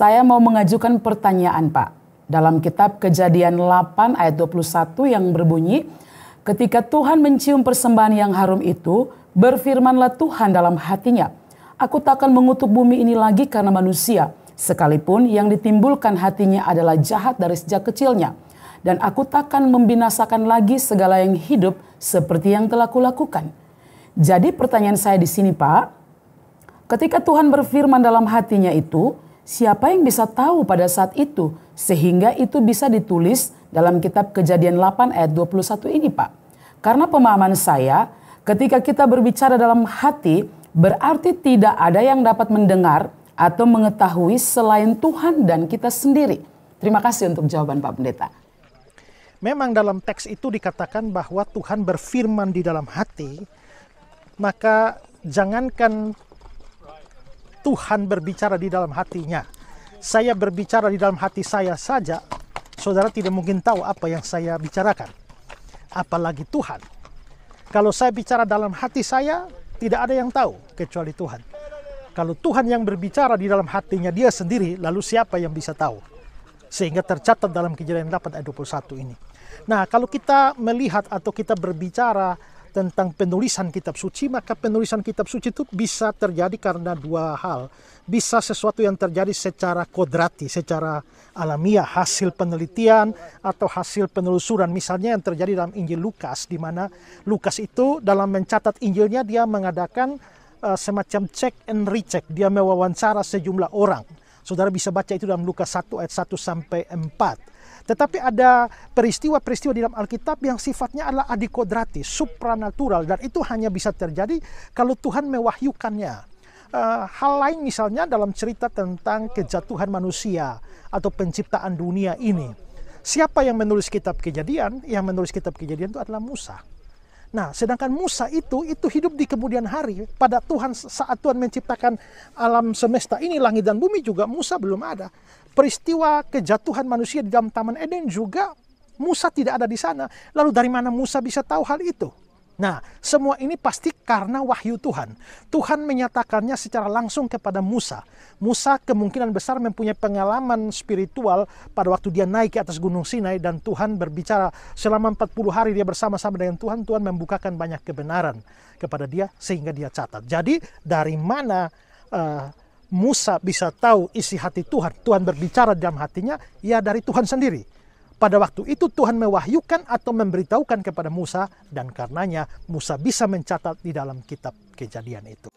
Saya mau mengajukan pertanyaan, Pak. Dalam kitab Kejadian 8 ayat 21 yang berbunyi, ketika Tuhan mencium persembahan yang harum itu, berfirmanlah Tuhan dalam hatinya, aku tak akan mengutuk bumi ini lagi karena manusia, sekalipun yang ditimbulkan hatinya adalah jahat dari sejak kecilnya. Dan aku takkan membinasakan lagi segala yang hidup seperti yang telah kulakukan. Jadi pertanyaan saya di sini, Pak, ketika Tuhan berfirman dalam hatinya itu, siapa yang bisa tahu pada saat itu sehingga itu bisa ditulis dalam kitab Kejadian 8 ayat 21 ini, Pak? Karena pemahaman saya, ketika kita berbicara dalam hati, berarti tidak ada yang dapat mendengar atau mengetahui selain Tuhan dan kita sendiri. Terima kasih untuk jawaban Pak Pendeta. Memang dalam teks itu dikatakan bahwa Tuhan berfirman di dalam hati, maka jangankan Tuhan berbicara di dalam hatinya. Saya berbicara di dalam hati saya saja, saudara tidak mungkin tahu apa yang saya bicarakan. Apalagi Tuhan. Kalau saya bicara dalam hati saya, tidak ada yang tahu kecuali Tuhan. Kalau Tuhan yang berbicara di dalam hatinya dia sendiri, lalu siapa yang bisa tahu? Sehingga tercatat dalam Kejadian 8 ayat 21 ini. Nah, kalau kita melihat atau kita berbicara tentang penulisan kitab suci, maka penulisan kitab suci itu bisa terjadi karena dua hal. Bisa sesuatu yang terjadi secara kodrati, secara alamiah, hasil penelitian atau hasil penelusuran. Misalnya yang terjadi dalam Injil Lukas, di mana Lukas itu dalam mencatat Injilnya dia mengadakan semacam check and recheck. Dia mewawancara sejumlah orang. Saudara bisa baca itu dalam Lukas 1 ayat 1 sampai 4. Tetapi ada peristiwa-peristiwa di dalam Alkitab yang sifatnya adalah adikodrati, supranatural. Dan itu hanya bisa terjadi kalau Tuhan mewahyukannya. Hal lain misalnya dalam cerita tentang kejatuhan manusia atau penciptaan dunia ini. Siapa yang menulis kitab Kejadian? Yang menulis kitab Kejadian itu adalah Musa. Nah, sedangkan Musa itu hidup di kemudian hari. Pada Tuhan, saat Tuhan menciptakan alam semesta ini, langit dan bumi juga, Musa belum ada. Peristiwa kejatuhan manusia di dalam Taman Eden juga, Musa tidak ada di sana. Lalu dari mana Musa bisa tahu hal itu? Nah, semua ini pasti karena wahyu Tuhan. Tuhan menyatakannya secara langsung kepada Musa. Musa kemungkinan besar mempunyai pengalaman spiritual pada waktu dia naik ke atas Gunung Sinai dan Tuhan berbicara selama 40 hari dia bersama-sama dengan Tuhan. Tuhan membukakan banyak kebenaran kepada dia sehingga dia catat. Jadi dari mana Musa bisa tahu isi hati Tuhan? Tuhan berbicara dalam hatinya, ya dari Tuhan sendiri. Pada waktu itu Tuhan mewahyukan atau memberitahukan kepada Musa dan karenanya Musa bisa mencatat di dalam kitab Kejadian itu.